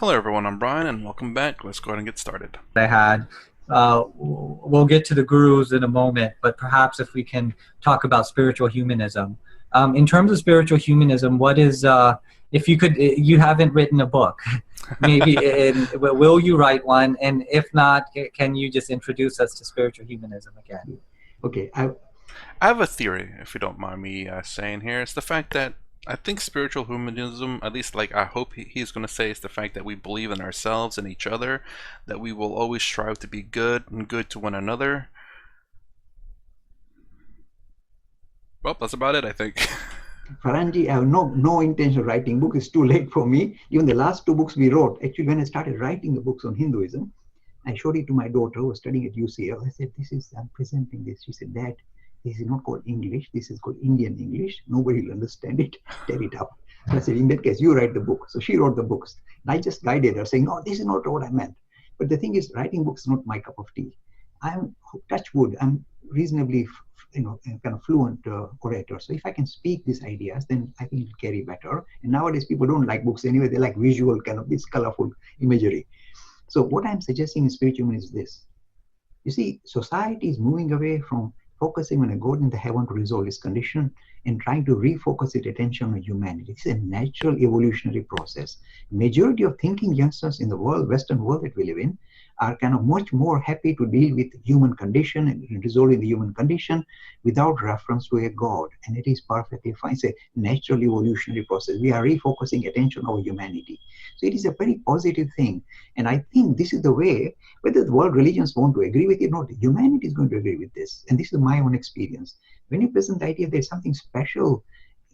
Hello everyone, I'm Brian and welcome back. Let's go ahead and get started. I had. We'll get to the gurus in a moment, but perhaps if we can talk about spiritual humanism. In terms of spiritual humanism, what is, if you could, you haven't written a book, maybe, will you write one? And if not, can you just introduce us to spiritual humanism again? Okay, I have a theory, if you don't mind me saying here. It's the fact that I think spiritual humanism, at least like I hope he's going to say, is the fact that we believe in ourselves and each other, that we will always strive to be good and good to one another. Well, that's about it, I think. Faranji, I have no intention of writing book. It's too late for me. Even the last two books we wrote, actually when I started writing the books on Hinduism, I showed it to my daughter who was studying at UCL. I said, I'm presenting this. She said, Dad, this is not called English. This is called Indian English. Nobody will understand it. Tear it up. So I said, in that case, you write the book. So she wrote the books. And I just guided her saying, no, this is not what I meant. But the thing is, writing books is not my cup of tea. I'm, touch wood, I'm reasonably, kind of fluent orator. So if I can speak these ideas, then I think it'll carry better. And nowadays, people don't like books anyway. They like visual, kind of this colorful imagery. So what I'm suggesting in spiritualism is this. You see, society is moving away from focusing on a God in the heaven to resolve this condition and trying to refocus its attention on humanity. It's a natural evolutionary process. Majority of thinking youngsters in the world, Western world that we live in, are kind of much more happy to deal with human condition and resolving the human condition without reference to a God. And it is perfectly fine. It's a natural evolutionary process. We are refocusing attention on humanity. So it is a very positive thing. And I think this is the way, whether the world religions want to agree with it or not, humanity is going to agree with this. And this is my own experience. When you present the idea there's something special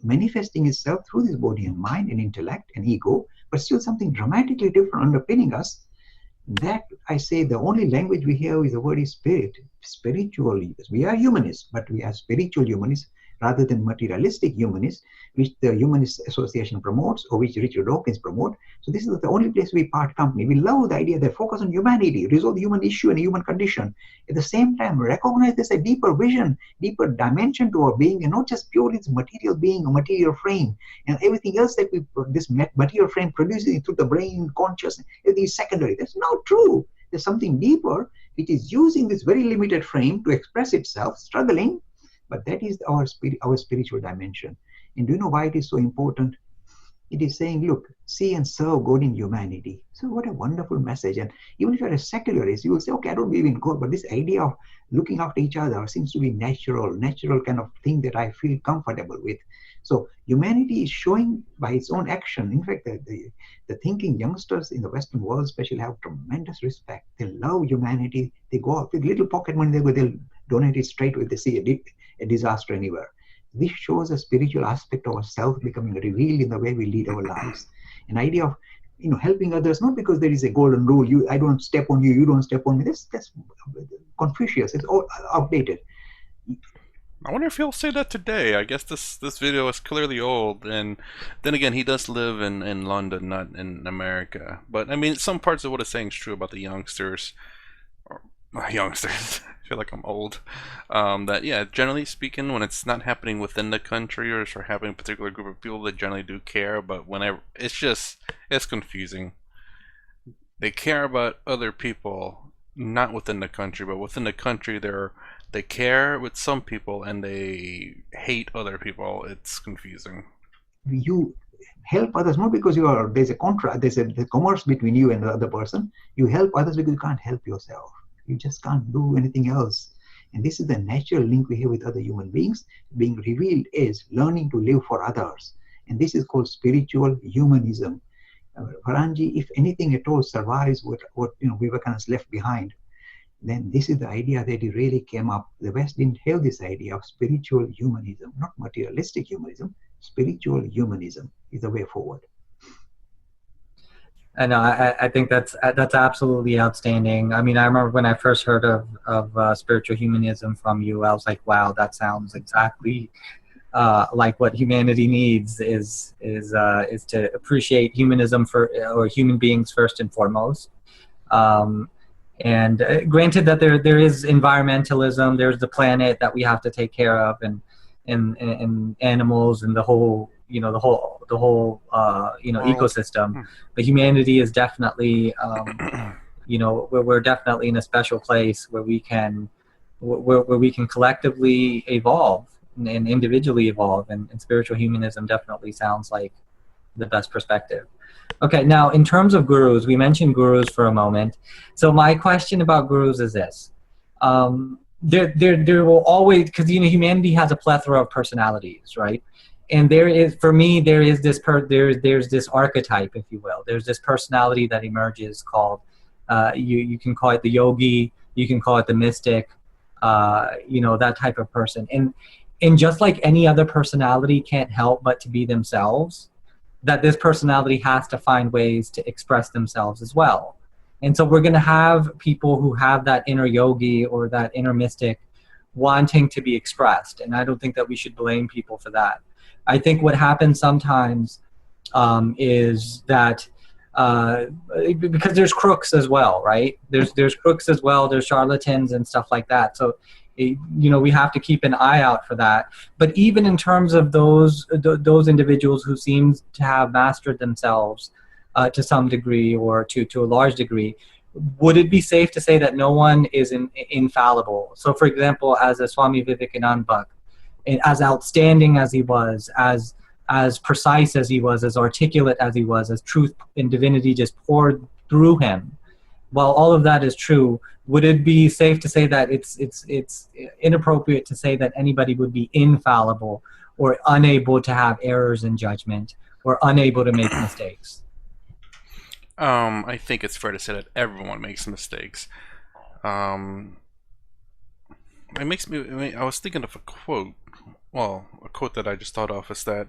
manifesting itself through this body and mind and intellect and ego, but still something dramatically different underpinning us, that I say the only language we hear is the word is spirit, spiritual. We are humanists, but we are spiritual humanists rather than materialistic humanists, which the Humanist Association promotes or which Richard Dawkins promotes. So this is the only place we part company. We love the idea that focus on humanity, resolve the human issue and the human condition. At the same time, recognize there's a deeper vision, deeper dimension to our being, and not just purely this material being, a material frame, and everything else that this material frame produces through the brain, consciousness, everything is secondary. That's not true. There's something deeper which is using this very limited frame to express itself, struggling. But that is our spiritual dimension. And do you know why it is so important? It is saying, look, see and serve God in humanity. So what a wonderful message. And even if you're a secularist, you will say, okay, I don't believe in God, but this idea of looking after each other seems to be natural kind of thing that I feel comfortable with. So humanity is showing by its own action. In fact, the thinking youngsters in the Western world especially have tremendous respect. They love humanity. They go out with little pocket money, they'll donate it straight away. They see a disaster anywhere. This shows a spiritual aspect of ourselves becoming revealed in the way we lead our lives. An idea of helping others, not because there is a golden rule, I don't step on you, you don't step on me. That's Confucius. It's all outdated. I wonder if he'll say that today. I guess this video is clearly old, and then again, he does live in London, not in America. But I mean, some parts of what he's saying is true about the youngsters. Youngsters. I feel like I'm old. That yeah, generally speaking, when it's not happening within the country or it's for having a particular group of people, they generally do care. But whenever it's confusing. They care about other people, not within the country, but within the country, they care with some people and they hate other people. It's confusing. You help others not because there's a contract, there's a commerce between you and the other person. You help others because you can't help yourself. You just can't do anything else. And this is the natural link we have with other human beings. Being revealed is learning to live for others. And this is called spiritual humanism. Faranji, if anything at all survives what Vivekananda left behind, then this is the idea that it really came up. The West didn't have this idea of spiritual humanism, not materialistic humanism. Spiritual humanism is the way forward. And I think that's absolutely outstanding. I mean, I remember when I first heard of spiritual humanism from you, I was like, wow, that sounds exactly like what humanity needs is to appreciate humanism or human beings first and foremost. And granted that there is environmentalism, there's the planet that we have to take care of, and animals and the whole the whole World. ecosystem. But humanity is definitely we're definitely in a special place where we can collectively evolve and individually evolve, and spiritual humanism definitely sounds like the best perspective. Okay, now in terms of gurus, we mentioned gurus for a moment. So my question about gurus is this: there will always, because humanity has a plethora of personalities, right? And there's this archetype, if you will. There's this personality that emerges called you can call it the yogi, you can call it the mystic, that type of person. And just like any other personality can't help but to be themselves, that this personality has to find ways to express themselves as well. And so we're going to have people who have that inner yogi or that inner mystic wanting to be expressed. And I don't think that we should blame people for that. I think what happens sometimes is that because there's crooks as well, right? There's crooks as well. There's charlatans and stuff like that. So we have to keep an eye out for that. But even in terms of those individuals who seem to have mastered themselves to some degree or to a large degree, would it be safe to say that no one is infallible? So, for example, as a Swami Vivekananda, as outstanding as he was, as precise as he was, as articulate as he was, as truth and divinity just poured through him, while all of that is true, would it be safe to say that it's inappropriate to say that anybody would be infallible or unable to have errors in judgment or unable to make mistakes? I think it's fair to say that everyone makes mistakes. It makes me. I was thinking of a quote. Well, a quote that I just thought of is that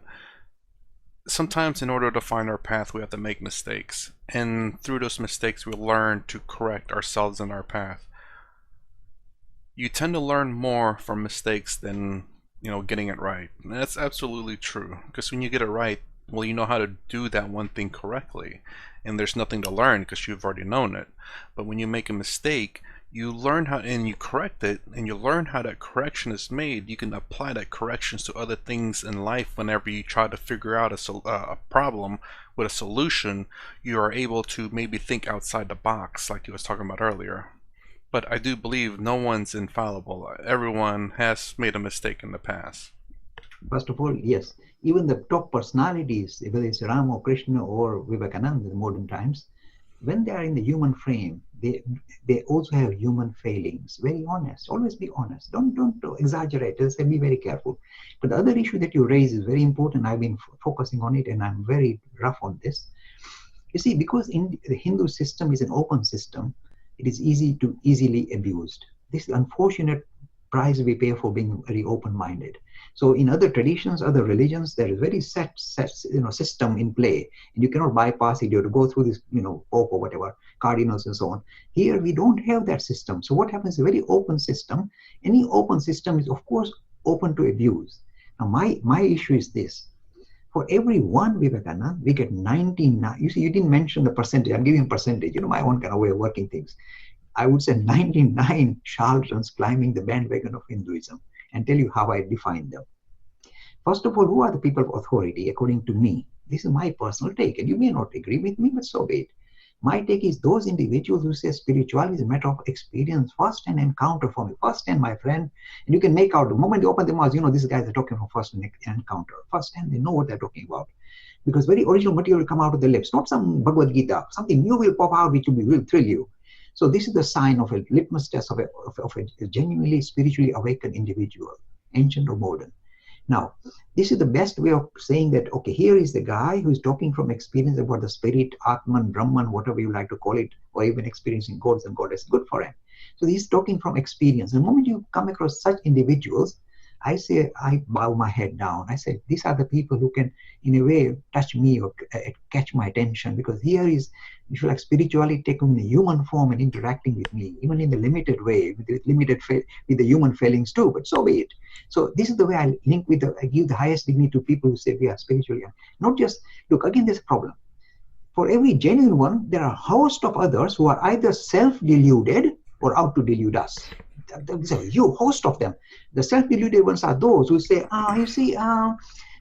sometimes in order to find our path, we have to make mistakes, and through those mistakes, we learn to correct ourselves in our path. You tend to learn more from mistakes than getting it right. And that's absolutely true, because when you get it right, well, you know how to do that one thing correctly, and there's nothing to learn because you've already known it. But when you make a mistake, you learn how, and you correct it, and you learn how that correction is made. You can apply that corrections to other things in life. Whenever you try to figure out a problem with a solution, you are able to maybe think outside the box, like you was talking about earlier. But I do believe no one's infallible. Everyone has made a mistake in the past. First of all, yes, even the top personalities, whether it's Rama or Krishna or Vivekananda in modern times, when they are in the human frame, they also have human failings. Very honest. Always be honest. Don't exaggerate. Just say be very careful. But the other issue that you raise is very important. I've been focusing on it, and I'm very rough on this. You see, because in the Hindu system is an open system, it is easily abused. This is the unfortunate price we pay for being very open-minded. So in other traditions, other religions, there is very set system in play, and you cannot bypass it. You have to go through this, pope or whatever, cardinals and so on. Here we don't have that system. So what happens is a very open system. Any open system is, of course, open to abuse. Now my issue is this: for every one Vivekananda, we get 99. You see, you didn't mention the percentage. I'm giving a percentage. My own kind of way of working things. I would say 99 charlatans climbing the bandwagon of Hinduism, and tell you how I define them. First of all, who are the people of authority according to me? This is my personal take, and you may not agree with me, but so be it. My take is those individuals who say spirituality is a matter of experience, first-hand encounter for me, first-hand, my friend, and you can make out the moment they open their mouths, these guys are talking from first-hand encounter. First-hand, they know what they're talking about. Because very original material will come out of the lips, not some Bhagavad Gita. Something new will pop out which will thrill you. So this is the sign of a litmus test of a genuinely spiritually awakened individual, ancient or modern. Now, this is the best way of saying that, okay, here is the guy who is talking from experience about the spirit, Atman, Brahman, whatever you like to call it, or even experiencing gods and goddesses. Good for him. So he's talking from experience. The moment you come across such individuals, I bow my head down. I say, these are the people who can, in a way, touch me or catch my attention, because here is, if you like, spirituality taking a human form and interacting with me, even in the limited way, with the human failings too, but so be it. So this is the way I link with I give the highest dignity to people who say we are spiritually, not just, look, again, there's a problem. For every genuine one, there are a host of others who are either self-deluded or out to delude us. There's a huge host of them. The self-deluded ones are those who say,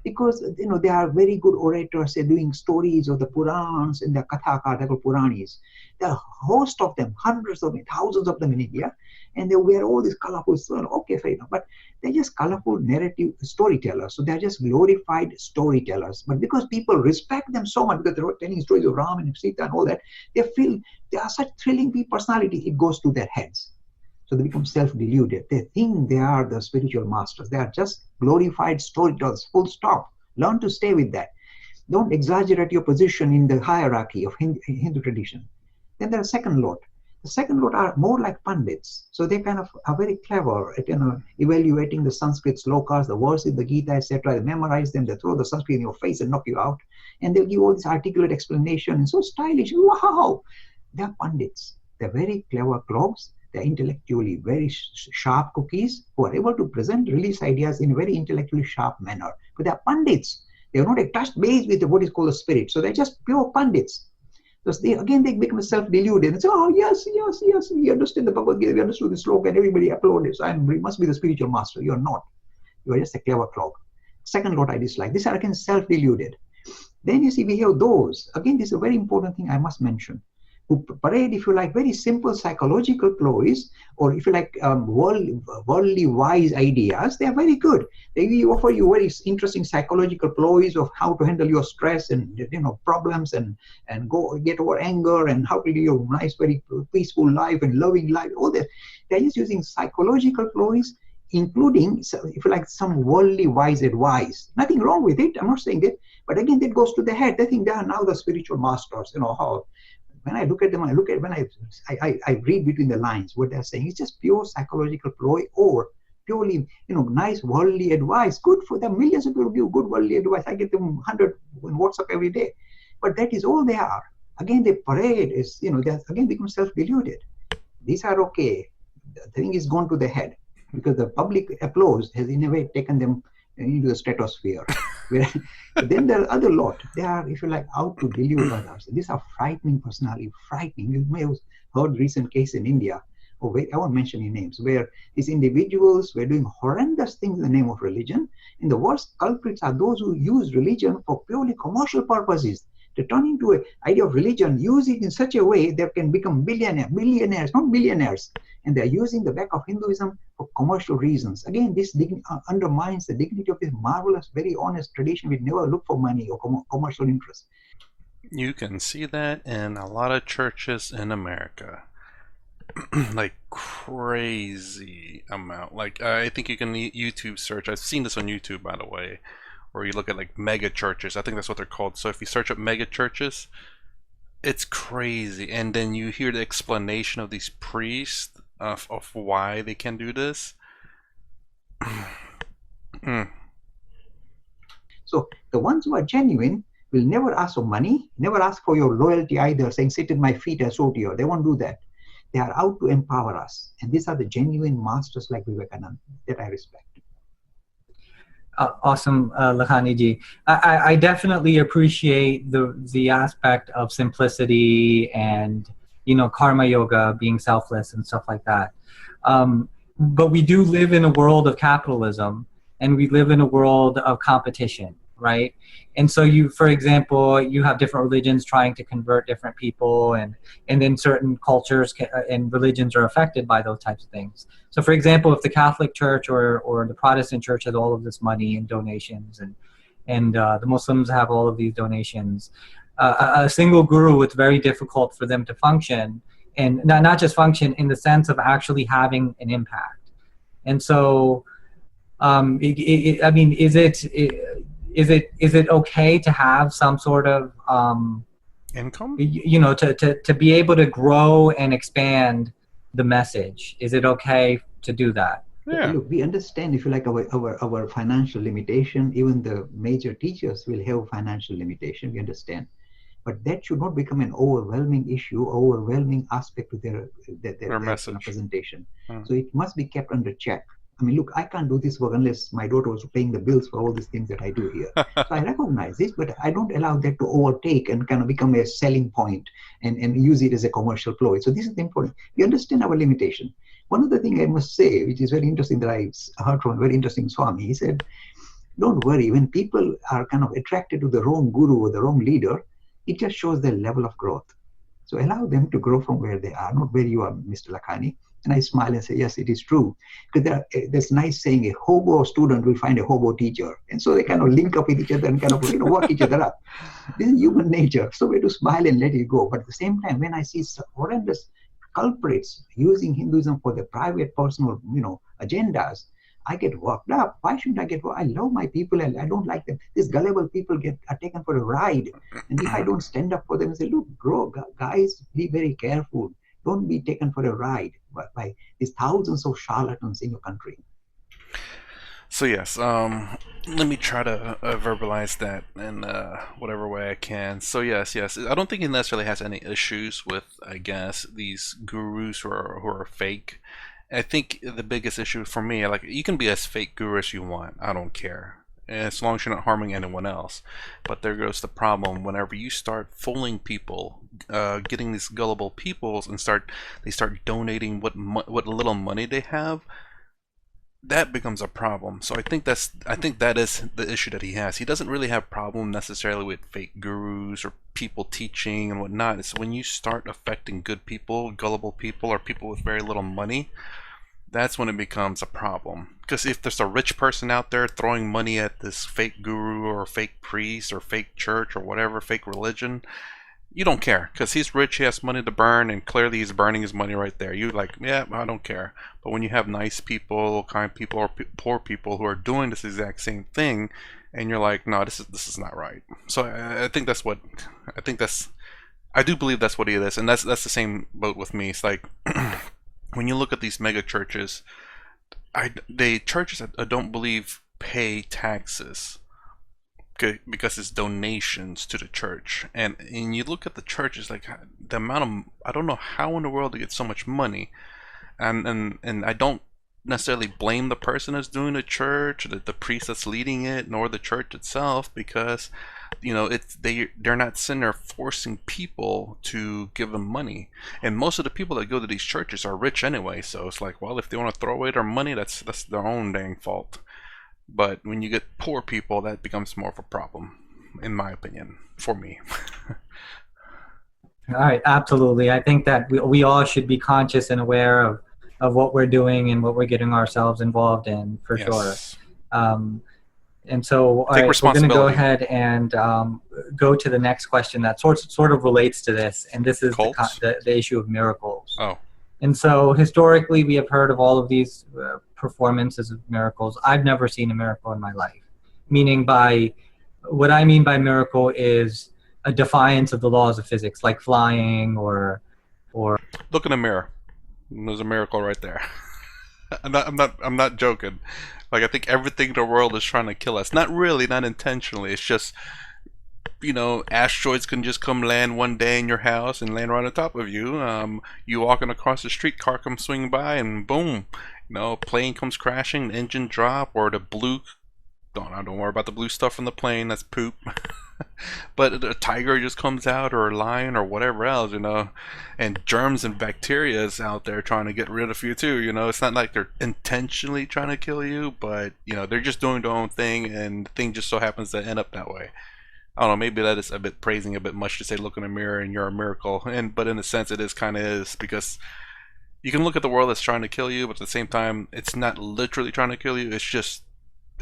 because they are very good orators. They're doing stories of the Purans and the Kathakar, they're called Puranis. There are a host of them, hundreds of them, thousands of them in India, and they wear all these colorful stuff. Okay, fair enough, but they're just colorful narrative storytellers. So they're just glorified storytellers. But because people respect them so much because they're telling stories of Ram and Sita and all that, they feel they are such thrilling personality. It goes to their heads. So they become self-deluded. They think they are the spiritual masters. They are just glorified storytellers, full stop. Learn to stay with that. Don't exaggerate your position in the hierarchy of Hindu tradition. Then there are second lot. The second lot are more like pandits. So they kind of are very clever at evaluating the Sanskrit slokas, the verses, the Gita, etc. They memorize them, they throw the Sanskrit in your face and knock you out. And they'll give all this articulate explanation and so stylish. Wow! They are pandits. They're very clever clogs. They're intellectually very sharp cookies who are able to present, release ideas in a very intellectually sharp manner. But they're pandits. They are not touched base with what is called the spirit. So they're just pure pandits. So they become self-deluded and say, oh, yes, we understand the Bhagavad Gita, we understood the sloka, and everybody applauded. So we must be the spiritual master. You're not. You are just a clever clog. Second lot I dislike. These are again self-deluded. Then you see we have those. Again, this is a very important thing I must mention. Who parade, if you like, very simple psychological ploys, or if you like, worldly wise ideas. They are very good. They offer you very interesting psychological ploys of how to handle your stress and problems and go get over anger and how to live your nice, very peaceful life and loving life. All that. They're just using psychological ploys, including, if you like, some worldly wise advice. Nothing wrong with it. I'm not saying that, but again, that goes to the head. They think they are now the spiritual masters. How. When I look at them, when I read between the lines what they're saying. It's just pure psychological ploy or purely, nice worldly advice. Good for them. Millions of people give good worldly advice. I get them 100 on WhatsApp every day. But that is all they are. Again, the parade is, they again become self-deluded. These are okay. The thing is gone to the head because the public applause has in a way taken them into the stratosphere. Then there are other lot. They are, if you like, out to delude others. These are frightening personality, frightening. You may have heard recent case in India, I won't mention any names, where these individuals were doing horrendous things in the name of religion. And the worst culprits are those who use religion for purely commercial purposes. To turn into an idea of religion, use it in such a way they can become millionaires, not billionaires. And they're using the back of Hinduism for commercial reasons. Again, this undermines the dignity of this marvelous, very honest tradition. We never look for money or commercial interest. You can see that in a lot of churches in America. Like crazy amount. Like I think you can YouTube search. I've seen this on YouTube, by the way, where you look at like mega churches. I think that's what they're called. So if you search up mega churches, it's crazy. And then you hear the explanation of these priests of why they can do this. So the ones who are genuine will never ask for money, never ask for your loyalty either, saying, sit at my feet and so to you. They won't do that. They are out to empower us. And these are the genuine masters like Vivekananda that I respect. Awesome, Lakhani ji. I definitely appreciate the aspect of simplicity and karma yoga, being selfless and stuff like that. But we do live in a world of capitalism, and we live in a world of competition, right? And so for example, you have different religions trying to convert different people, and then certain cultures and religions are affected by those types of things. So for example, if the Catholic Church or the Protestant Church has all of this money and donations, and the Muslims have all of these donations, a single guru, it's very difficult for them to function, and not just function in the sense of actually having an impact. And so, I mean, is it okay to have some sort of income? To be able to grow and expand the message? Is it okay to do that? Yeah. Look, we understand, if you like, our financial limitation. Even the major teachers will have financial limitation. We understand. But that should not become an overwhelming issue, overwhelming aspect to their message presentation. Hmm. So it must be kept under check. I mean, look, I can't do this work unless my daughter was paying the bills for all these things that I do here. So I recognize this, but I don't allow that to overtake and kind of become a selling point and use it as a commercial ploy. So this is important. We understand our limitation. One other thing I must say, which is very interesting, that I heard from a very interesting Swami, he said, don't worry. When people are kind of attracted to the wrong guru or the wrong leader, it just shows their level of growth. So allow them to grow from where they are, not where you are, Mr. Lakhani. And I smile and say, yes, it is true. Because there's nice saying, a hobo student will find a hobo teacher. And so they kind of link up with each other and kind of, work each other up. This is human nature. So we have to smile and let it go. But at the same time, when I see horrendous culprits using Hinduism for their private, personal, agendas, I get worked up. Why shouldn't I get worked? I love my people and I don't like them. These gullible people are taken for a ride. And if I don't stand up for them and say, look, guys, be very careful. Don't be taken for a ride by these thousands of charlatans in your country. So yes, let me try to verbalize that in whatever way I can. So yes, I don't think he necessarily has any issues with, I guess, these gurus who are fake. I think the biggest issue for me, like, you can be as fake guru as you want. I don't care, as long as you're not harming anyone else. But there goes the problem. Whenever you start fooling people, getting these gullible peoples, and they start donating what little money they have, that becomes a problem. So I think that is the issue that he has. He doesn't really have a problem necessarily with fake gurus or people teaching and whatnot. It's when you start affecting good people, gullible people, or people with very little money, that's when it becomes a problem. Because if there's a rich person out there throwing money at this fake guru or fake priest or fake church or whatever, fake religion, you don't care, because he's rich, he has money to burn, and clearly he's burning his money right there. You're like, yeah, I don't care. But when you have nice people, kind people, or poor people who are doing this exact same thing, and you're like, no, this is not right. So I think I do believe that's what it is, and that's the same boat with me. It's like when you look at these mega churches, churches I don't believe pay taxes, because it's donations to the church, and you look at the churches, like the amount of, I don't know how in the world they get so much money, and I don't necessarily blame the person that's doing the church, the priest that's leading it, nor the church itself, because they're not sitting there forcing people to give them money, and most of the people that go to these churches are rich anyway. So it's like, well, if they want to throw away their money, that's their own dang fault. But when you get poor people, that becomes more of a problem, in my opinion, for me. All right, absolutely. I think that we all should be conscious and aware of what we're doing and what we're getting ourselves involved in, for sure. And so, all right, we're going to go ahead and go to the next question that sort of relates to this, and this is the issue of miracles. Oh. And so historically, we have heard of all of these performances of miracles. I've never seen a miracle in my life. What I mean by miracle is a defiance of the laws of physics, like flying or. Look in a mirror. There's a miracle right there. I'm not joking. Like, I think everything in the world is trying to kill us. Not really, not intentionally. It's just, asteroids can just come land one day in your house and land right on top of you. You walking across the street, car comes swinging by, and boom, plane comes crashing, engine drop, or the blue. Don't worry about the blue stuff from the plane. That's poop. But a tiger just comes out, or a lion, or whatever else, and germs and bacteria is out there trying to get rid of you too. It's not like they're intentionally trying to kill you, but they're just doing their own thing, and the thing just so happens to end up that way. I don't know, maybe that is a bit praising a bit much to say look in a mirror and you're a miracle, but in a sense it kind of is, because you can look at the world that's trying to kill you, but at the same time it's not literally trying to kill you. It's just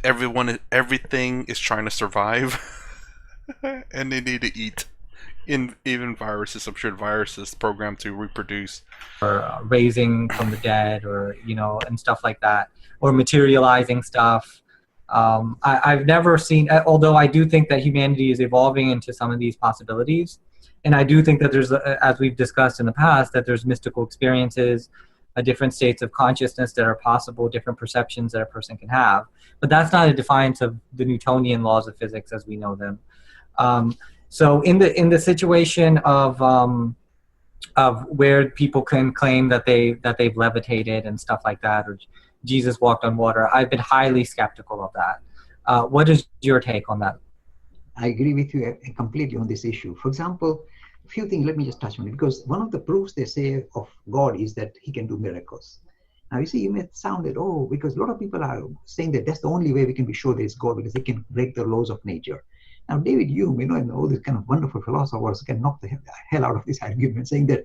everything is trying to survive. And they need to eat. Even viruses, I'm sure viruses programmed to reproduce, or raising from the dead, or and stuff like that, or materializing stuff. I've never seen, although I do think that humanity is evolving into some of these possibilities, and I do think that there's, as we've discussed in the past, that there's mystical experiences, different states of consciousness that are possible, different perceptions that a person can have. But that's not a defiance of the Newtonian laws of physics as we know them. So in the situation of where people can claim that they've levitated and stuff like that, or Jesus walked on water, I've been highly skeptical of that. What is your take on that? I agree with you completely on this issue. For example, a few things, let me just touch on it, because one of the proofs they say of God is that he can do miracles. Now, you see, you may sound that, oh, because a lot of people are saying that that's the only way we can be sure there is God, because they can break the laws of nature. Now, David Hume, and all these kind of wonderful philosophers can knock the hell out of this argument, saying that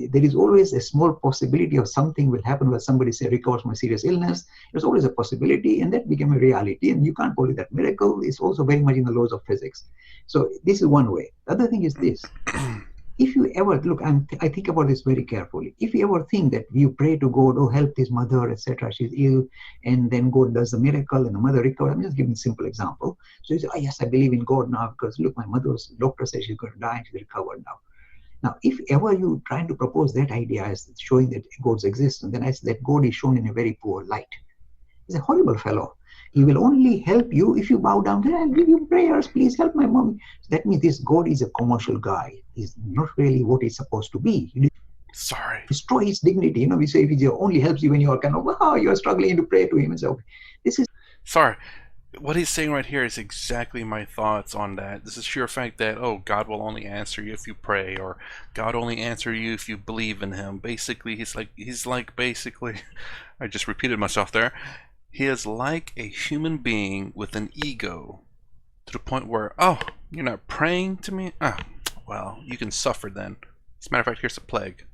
there is always a small possibility of something will happen when somebody say recovers from a serious illness. There's always a possibility, and that became a reality, and you can't call it that miracle. It's also very much in the laws of physics. So this is one way. The other thing is this. If you ever look, I think about this very carefully. If you ever think that you pray to God, oh, help this mother, etc., she's ill, and then God does a miracle and the mother recovers. I'm just giving a simple example. So you say, oh, yes, I believe in God now because look, my mother's doctor says she's going to die and she's recovered now. Now, if ever you try to propose that idea as showing that God's existence, then I say that God is shown in a very poor light. He's a horrible fellow. He will only help you if you bow down. I'll give you prayers. Please help my mom. So that means this God is a commercial guy. He's not really what he's supposed to be. He Sorry. destroy his dignity. We say if he only helps you when you are kind of, wow, you're struggling to pray to him. And so, okay, this is. Sorry. What he's saying right here is exactly my thoughts on that. This is sheer fact that, oh, God will only answer you if you pray, or God only answer you if you believe in him. Basically, he's like basically, I just repeated myself there. He is like a human being with an ego to the point where, oh, you're not praying to me? Oh, well, you can suffer then. As a matter of fact, here's a plague.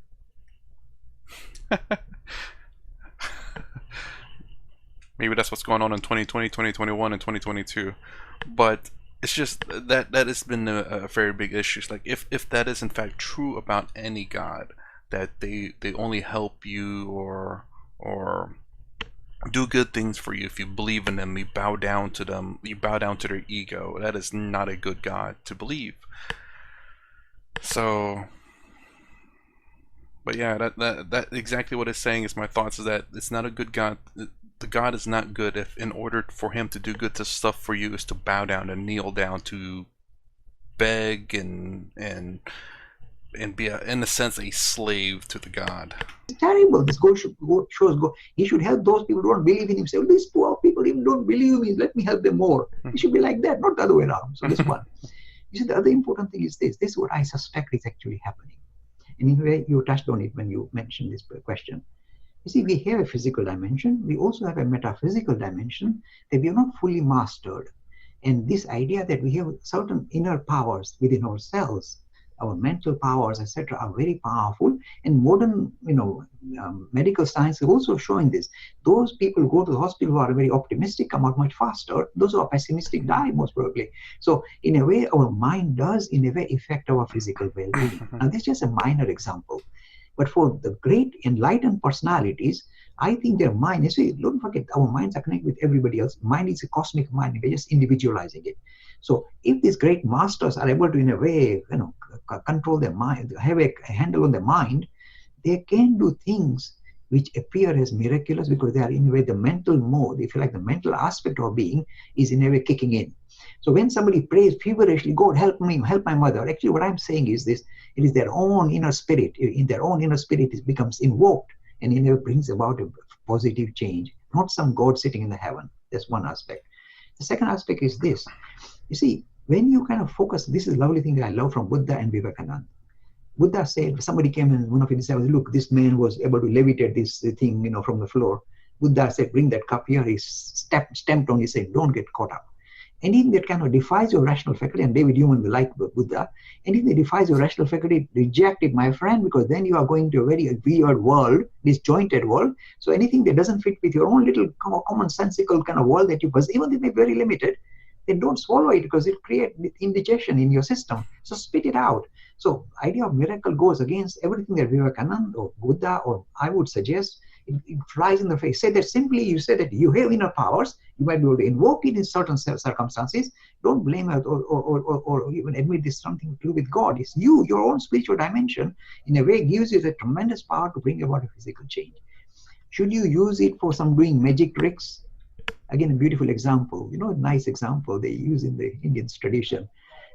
Maybe that's what's going on in 2020, 2021, and 2022. But it's just that has been a very big issue. It's like if that is in fact true about any god, that they only help you or do good things for you if you believe in them, you bow down to them, you bow down to their ego. That is not a good God to believe. So, but yeah, that exactly what it's saying is my thoughts is that it's not a good God. The God is not good if in order for him to do good to stuff for you is to bow down and kneel down to beg and be in a sense a slave to the God. It's terrible. This God shows God. He should help those people who don't believe in himself. These poor people even don't believe me. Let me help them more. It should be like that, not the other way around. So this one. You see, the other important thing is this. This is what I suspect is actually happening. And in a way, you touched on it when you mentioned this question. You see, we have a physical dimension. We also have a metaphysical dimension that we have not fully mastered. And this idea that we have certain inner powers within ourselves, our mental powers, etc., are very powerful. And modern, medical science is also showing this. Those people who go to the hospital who are very optimistic come out much faster. Those who are pessimistic die most probably. So in a way, our mind does, in a way, affect our physical well-being. Now, this is just a minor example. But for the great enlightened personalities, I think their mind, don't forget, our minds are connected with everybody else. Mind is a cosmic mind. We're just individualizing it. So if these great masters are able to, in a way, control their mind, have a handle on their mind, they can do things which appear as miraculous because they are, in a way, the mental mode, if you like, the mental aspect of being is, in a way, kicking in. So when somebody prays feverishly, God, help me, help my mother, actually what I'm saying is this, it is their own inner spirit. In their own inner spirit, it becomes invoked and in a way brings about a positive change, not some God sitting in the heaven. That's one aspect. The second aspect is this. You see, when you kind of focus, this is a lovely thing that I love from Buddha and Vivekananda. Buddha said, somebody came in, one of his disciples, look, this man was able to levitate this thing, from the floor. Buddha said, bring that cup here. He stamped on, he said, don't get caught up. Anything that kind of defies your rational faculty, and David Hume will like Buddha, anything that defies your rational faculty, reject it, my friend, because then you are going to a very weird world, disjointed world. So anything that doesn't fit with your own little commonsensical kind of world that you possess, even if it may be very limited, then don't swallow it because it creates indigestion in your system. So spit it out. So idea of miracle goes against everything that Vivekananda or Buddha, or I would suggest, it flies in the face. Say that simply, you say that you have inner powers, you might be able to invoke it in certain circumstances. Don't blame it or even admit this something to do with God. It's you, your own spiritual dimension, in a way gives you the tremendous power to bring about a physical change. Should you use it for some doing magic tricks? Again, a beautiful example, a nice example they use in the Indian tradition.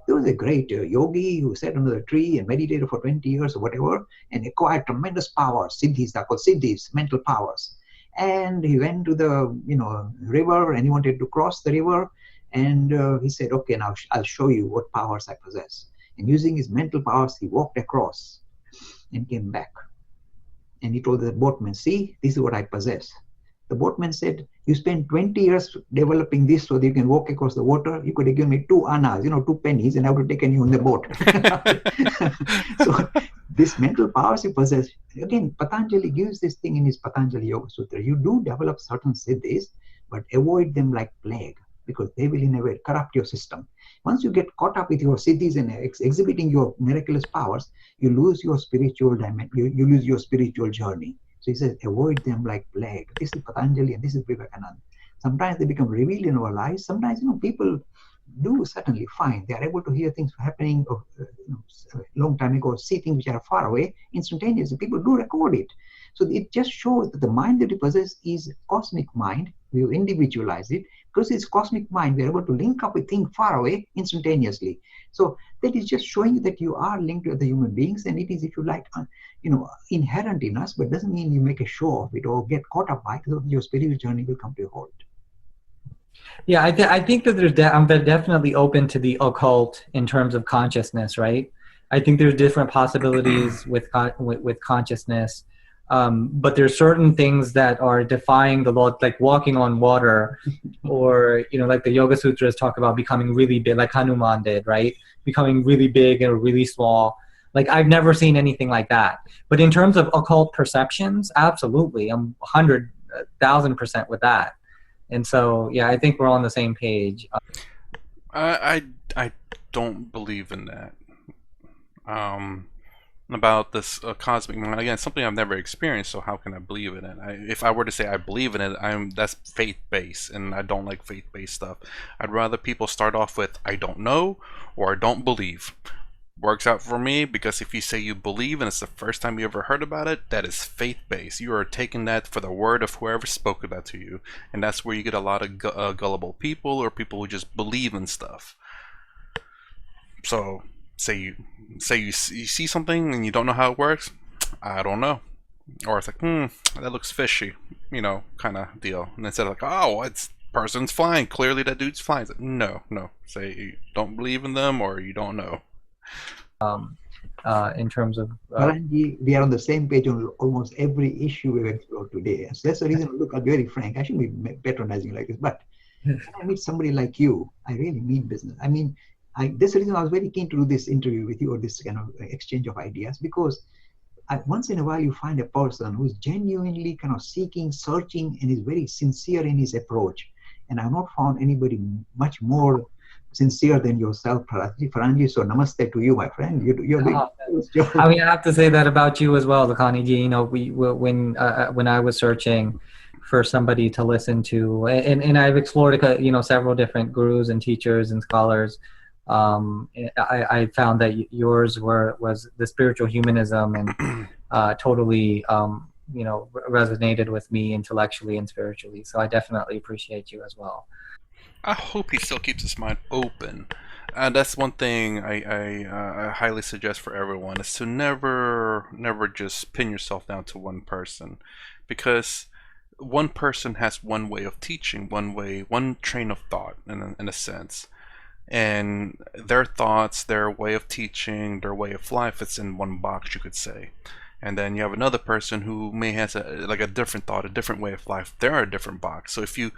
There was a great yogi who sat under a tree and meditated for 20 years or whatever and acquired tremendous powers. Siddhis, they're called siddhis, mental powers. And he went to the river and he wanted to cross the river. And he said, okay, now I'll show you what powers I possess. And using his mental powers, he walked across and came back. And he told the boatman, see, this is what I possess. The boatman said, you spent 20 years developing this so that you can walk across the water. You could have given me 2 annas, 2 pennies, and I would have taken you on the boat. So this mental powers you possess, again, Patanjali gives this thing in his Patanjali Yoga Sutra. You do develop certain siddhis, but avoid them like plague, because they will in a way corrupt your system. Once you get caught up with your siddhis and exhibiting your miraculous powers, you lose your spiritual dimension, you lose your spiritual journey. So he says, avoid them like plague. This is Patanjali and this is Vivekananda. Sometimes they become revealed in our lives. Sometimes, people do certainly find they are able to hear things happening a long time ago, see things which are far away instantaneously. People do record it. So it just shows that the mind that we possess is cosmic mind. We have individualized it. Because it's cosmic mind, we're able to link up with things far away instantaneously. So that is just showing you that you are linked to other human beings, and it is, if you like, inherent in us, but doesn't mean you make a show of it or get caught up by it. So your spiritual journey will come to a halt. Yeah, I think that I'm definitely open to the occult in terms of consciousness, right? I think there's different possibilities with consciousness, but there's certain things that are defying the law, like walking on water, or like the Yoga Sutras talk about becoming really big, like Hanuman did, right? Becoming really big or really small. Like, I've never seen anything like that. But in terms of occult perceptions, absolutely, I'm 100,000% with that. And so, yeah, I think we're on the same page. I don't believe in that. About this cosmic mind, again, something I've never experienced, so how can I believe in it? If I were to say I believe in it, that's faith-based, and I don't like faith-based stuff. I'd rather people start off with I don't know or I don't believe. Works out for me, because if you say you believe and it's the first time you ever heard about it, that is faith-based. You are taking that for the word of whoever spoke that to you, and that's where you get a lot of gullible people, or people who just believe in stuff. So say you see something and you don't know how it works, I don't know, or it's like, that looks fishy, kind of deal. And instead of like, oh, it's person's flying, clearly that dude's flying, it's like, no, say you don't believe in them or you don't know. In terms of Karanji, we are on the same page on almost every issue we've explored today. So that's the reason, look, I'm very frank. I shouldn't be patronizing like this, but when I meet somebody like you, I really mean business. I mean, that's the reason I was very keen to do this interview with you, or this kind of exchange of ideas, because once in a while you find a person who's genuinely kind of seeking, searching, and is very sincere in his approach. And I've not found anybody much more sincere than yourself, Faranji. So namaste to you, my friend. You're big. I mean, I have to say that about you as well, Lakhani ji. When I was searching for somebody to listen to, and I've explored several different gurus and teachers and scholars, I found that yours was the spiritual humanism, and totally resonated with me intellectually and spiritually. So I definitely appreciate you as well. I hope he still keeps his mind open. That's one thing I highly suggest for everyone, is to never just pin yourself down to one person, because one person has one way of teaching, one train of thought in a sense, and their thoughts, their way of teaching, their way of life, it's in one box, you could say. And then you have another person who may has a different thought, a different way of life. They're a different box. So if you're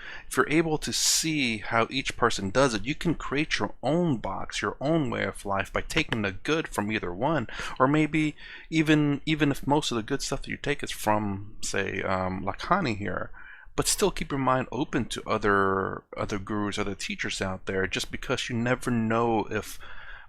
able to see how each person does it, you can create your own box, your own way of life, by taking the good from either one, or maybe even if most of the good stuff that you take is from, say, Lakhani here, but still keep your mind open to other gurus, other teachers out there, just because you never know if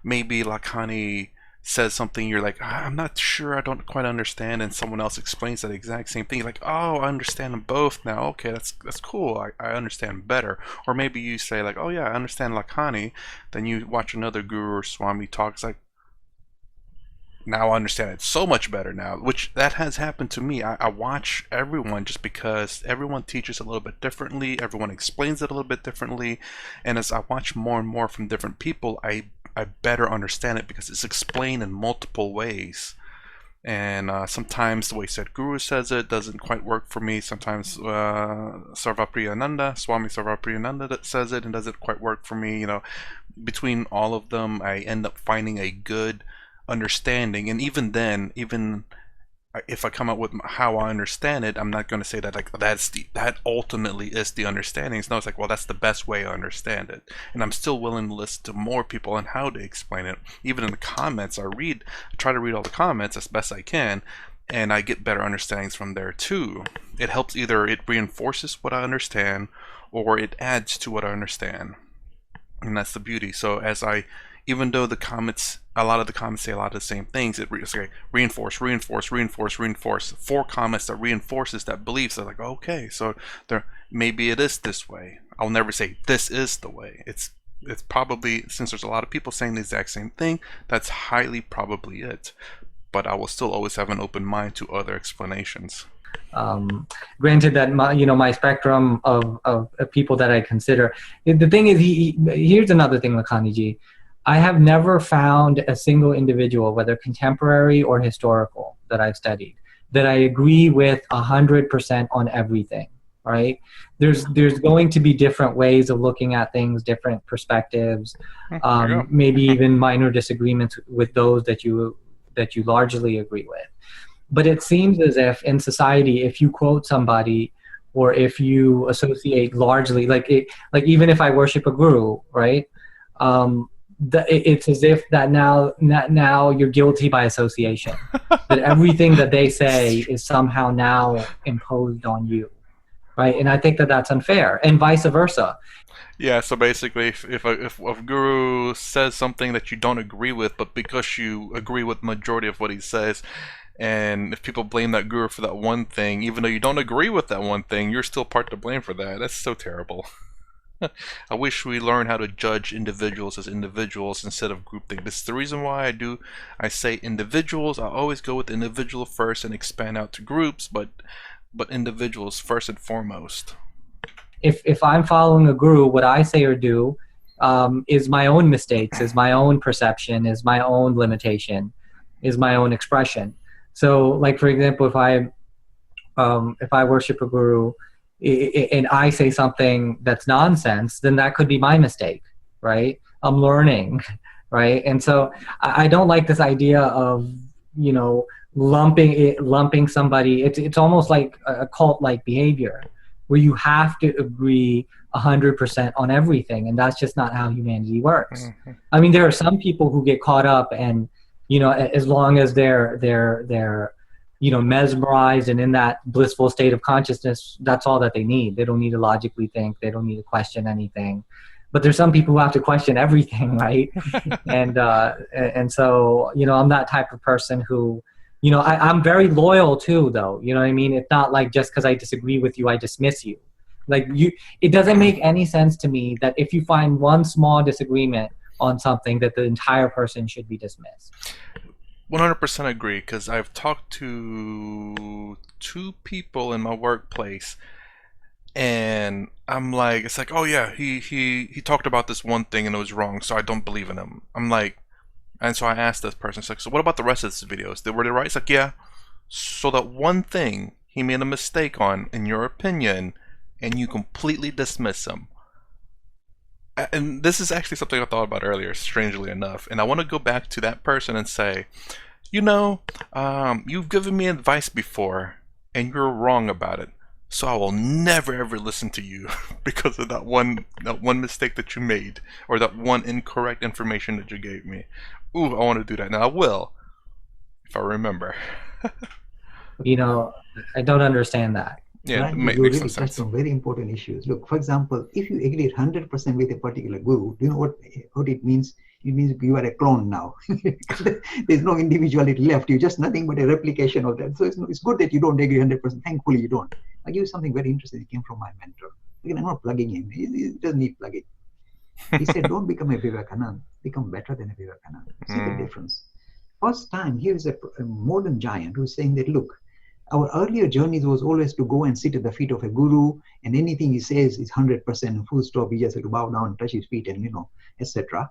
maybe Lakhani says something you're like, I'm not sure, I don't quite understand, and someone else explains that exact same thing, you're like, oh, I understand them both now, okay, that's cool, I understand better. Or maybe you say like, oh yeah, I understand Lakhani, then you watch another guru or Swami talk, it's like, now I understand it so much better now, which that has happened to me. I watch everyone just because everyone teaches a little bit differently, everyone explains it a little bit differently, and as I watch more and more from different people, I better understand it because it's explained in multiple ways. And sometimes the way Sadhguru says it doesn't quite work for me. Sometimes Sarvapriyananda, Swami Sarvapriyananda, that says it and doesn't quite work for me. Between all of them, I end up finding a good understanding. And even then, even if I come up with how I understand it, I'm not going to say that like that ultimately is the understanding. No, it's like, well, that's the best way I understand it, and I'm still willing to listen to more people on how to explain it. Even in the comments, I try to read all the comments as best I can, and I get better understandings from there too. It helps, either it reinforces what I understand, or it adds to what I understand, and that's the beauty. So even though a lot of the comments say a lot of the same things, it's like reinforce, reinforce, reinforce, reinforce. 4 comments that reinforces that belief. So like, okay, so maybe it is this way. I'll never say this is the way. It's probably, since there's a lot of people saying the exact same thing, that's highly probably it. But I will still always have an open mind to other explanations. Granted that my spectrum of people that I consider, the thing is, here's another thing, Lakhani ji. I have never found a single individual, whether contemporary or historical, that I've studied, that I agree with 100% on everything. Right? There's going to be different ways of looking at things, different perspectives, maybe even minor disagreements with those that you largely agree with. But it seems as if in society, if you quote somebody, or if you associate largely, like even if I worship a guru, right? It's as if that now you're guilty by association. That everything that they say is somehow now imposed on you, right? And I think that that's unfair, and vice versa. Yeah, so basically, if a guru says something that you don't agree with, but because you agree with majority of what he says, and if people blame that guru for that one thing, even though you don't agree with that one thing, you're still part to blame for that. That's so terrible. I wish we learned how to judge individuals as individuals instead of groupthink. This is the reason why I say individuals. I always go with the individual first and expand out to groups, but individuals first and foremost. If I'm following a guru, what I say or do is my own mistakes, is my own perception, is my own limitation, is my own expression. So, like for example, if I worship a guru, and I say something that's nonsense, then that could be my mistake, right? I'm learning, right? And so I don't like this idea of, lumping somebody. It's almost like a cult-like behavior, where you have to agree 100% on everything, and that's just not how humanity works. Mm-hmm. I mean, there are some people who get caught up, and as long as they're mesmerized and in that blissful state of consciousness, that's all that they need. They don't need to logically think. They don't need to question anything. But there's some people who have to question everything, right? and so, I'm that type of person who, I'm very loyal too, though. You know what I mean? It's not like just because I disagree with you, I dismiss you. Like it doesn't make any sense to me that if you find one small disagreement on something, that the entire person should be dismissed. 100% agree, because I've talked to 2 people in my workplace, and I'm like, it's like, oh yeah, he talked about this one thing and it was wrong, so I don't believe in him. I'm like, and so I asked this person, it's like, so what about the rest of his videos? Were they right? It's like, yeah. So that one thing he made a mistake on, in your opinion, and you completely dismiss him. And this is actually something I thought about earlier, strangely enough. And I want to go back to that person and say, you've given me advice before, and you're wrong about it. So I will never ever listen to you because of that one mistake that you made, or that one incorrect information that you gave me. Ooh, I want to do that. Now I will, if I remember. I don't understand that. Yeah, right? Makes really some sense. Some very important issues. Look, for example, if you agree 100% with a particular guru, do you know what it means? It means you are a clone now. There's no individuality left. You're just nothing but a replication of that. So it's good that you don't agree 100%. Thankfully, you don't. I'll give you something very interesting. It came from my mentor. Again, I'm not plugging him. He doesn't need plugging. He said, don't become a Vivekanand. Become better than a Vivekanand. See the difference. First time, here is a modern giant who's saying that, look, our earlier journeys was always to go and sit at the feet of a guru, and anything he says is 100% full stop. You just have to bow down, touch his feet, and etc.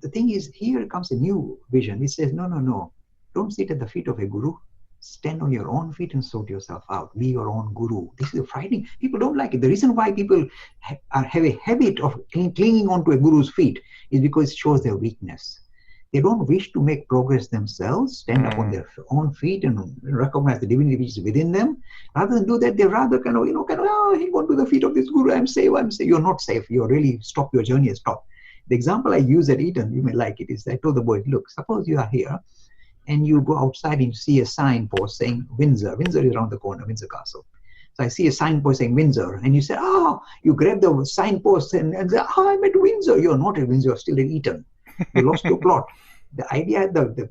The thing is, here comes a new vision. He says, no, don't sit at the feet of a guru. Stand on your own feet and sort yourself out. Be your own guru. This is frightening. People don't like it. The reason why people have a habit of clinging onto a guru's feet is because it shows their weakness. They don't wish to make progress themselves, stand up on their own feet and recognize the divinity which is within them. Rather than do that, they rather oh, hang on to the feet of this guru. I'm safe. You're not safe. You're really stop your journey and stop. The example I use at Eton, you may like it, is I told the boy, look, suppose you are here and you go outside and you see a signpost saying Windsor. Windsor is around the corner, Windsor Castle. So I see a signpost saying Windsor, and you say, oh, you grab the signpost and say, oh, I'm at Windsor. You're not at Windsor, you're still at Eton. You lost your plot. The idea,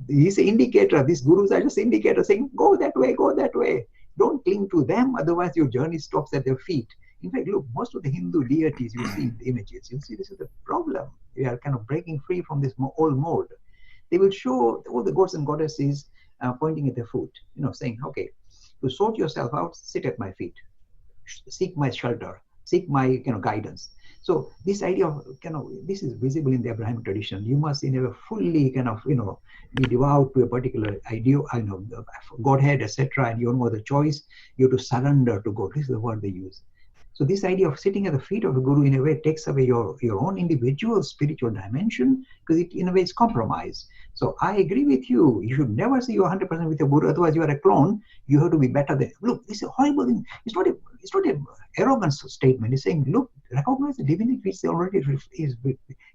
he's an indicator. These gurus are just indicators saying, go that way, go that way. Don't cling to them, otherwise your journey stops at their feet. In fact, look, most of the Hindu deities you see in the images, you see this is the problem. We are kind of breaking free from this old mold. They will show all the gods and goddesses pointing at their foot, saying, okay, to sort yourself out, sit at my feet, seek my shelter, seek my guidance. So this idea of this is visible in the Abrahamic tradition. You must never fully be devout to a particular idea, Godhead, etc. And you don't have the choice. You have to surrender to God. This is the word they use. So this idea of sitting at the feet of a guru in a way takes away your own individual spiritual dimension, because it in a way is compromise. So I agree with you. You should never say you're 100% with your guru, otherwise you are a clone. You have to be better than. Look, this is a horrible thing. It's not an arrogance statement. It's saying, look, recognize the divinity which already is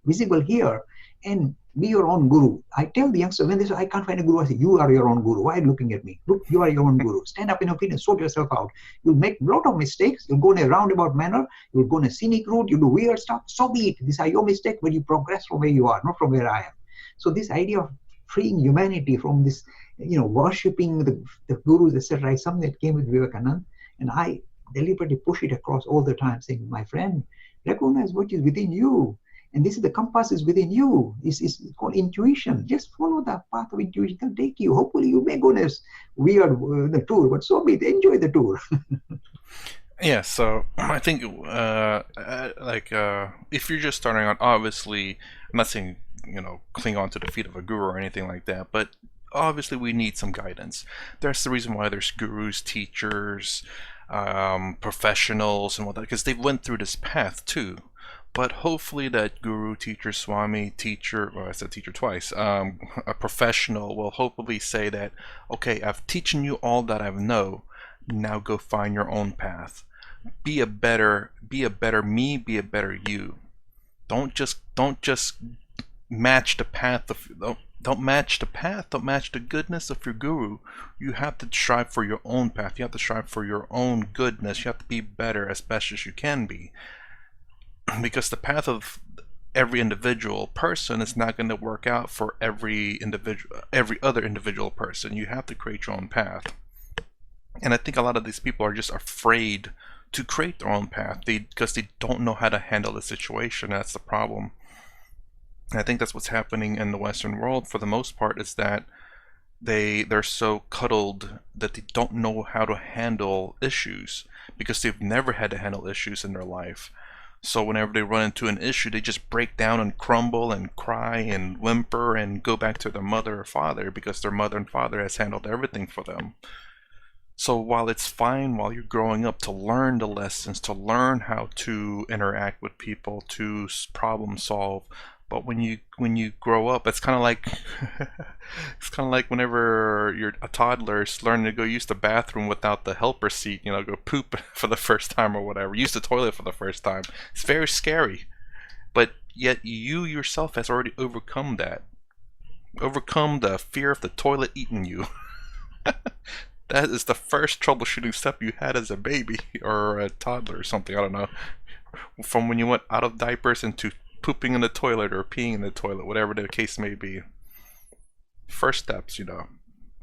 visible here, and be your own guru. I tell the youngsters when they say, I can't find a guru, I say, you are your own guru. Why are you looking at me? Look, you are your own guru. Stand up in your feet and sort yourself out. You'll make a lot of mistakes. You'll go in a roundabout manner. You'll go in a scenic route. You'll do weird stuff. So be it. These are your mistakes, but you progress from where you are, not from where I am. So this idea of freeing humanity from this, worshipping the gurus, etc., is something that came with Vivekananda. And I deliberately push it across all the time, saying, my friend, recognize what is within you. And this is the compass is within you. It's called intuition. Just follow the path of intuition. It'll take you. Hopefully you may go on this weird tour, but so be it. Enjoy the tour. Yeah, so I think if you're just starting out, obviously, I'm not saying cling on to the feet of a guru or anything like that, but obviously we need some guidance. That's the reason why there's gurus, teachers, professionals, and all that, because they went through this path too. But hopefully that guru, teacher, swami, teacher, well, I said teacher twice, a professional will hopefully say that, okay, I've teaching you all that I know. Now go find your own path. Be a better me, be a better you. Don't just match the path of don't match the goodness of your guru. You have to strive for your own path. You have to strive for your own goodness. You have to be better as best as you can be. Because the path of every individual person is not going to work out for every other individual person. You have to create your own path. And I think a lot of these people are just afraid to create their own path because they don't know how to handle the situation. That's the problem. And I think that's what's happening in the Western world for the most part, is that they're so cuddled that they don't know how to handle issues because they've never had to handle issues in their life. So whenever they run into an issue, they just break down and crumble and cry and whimper and go back to their mother or father because their mother and father has handled everything for them. So while it's fine while you're growing up to learn the lessons, to learn how to interact with people, to problem solve, but when you grow up, it's kind of like whenever you're a toddler learning to go use the bathroom without the helper seat, go poop for the first time or whatever, use the toilet for the first time. It's very scary, but yet you yourself has already overcome the fear of the toilet eating you. That is the first troubleshooting step you had as a baby or a toddler or something, I don't know. From when you went out of diapers into pooping in the toilet or peeing in the toilet, whatever the case may be. First steps,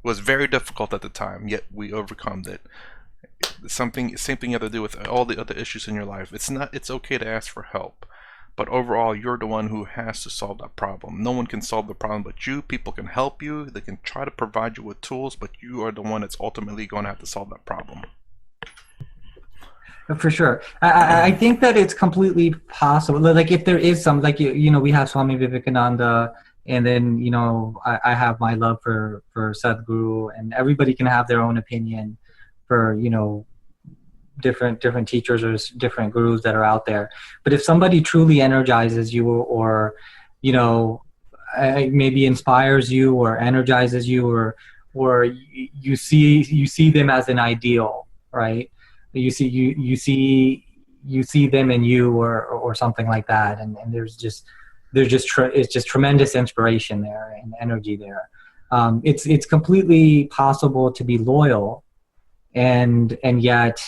was very difficult at the time, yet we overcome it. Same thing you have to do with all the other issues in your life. It's okay to ask for help, but overall you're the one who has to solve that problem. No one can solve the problem but you. People can help you, they can try to provide you with tools, but you are the one that's ultimately going to have to solve that problem. For sure. I think that it's completely possible. Like if there is some, like, we have Swami Vivekananda, and then, I have my love for Sadhguru, and everybody can have their own opinion for, different teachers or different gurus that are out there. But if somebody truly energizes you or, maybe inspires you or energizes you, or you see them as an ideal, right? You see them in you, or something like that, and it's just tremendous inspiration there and energy there. It's completely possible to be loyal and yet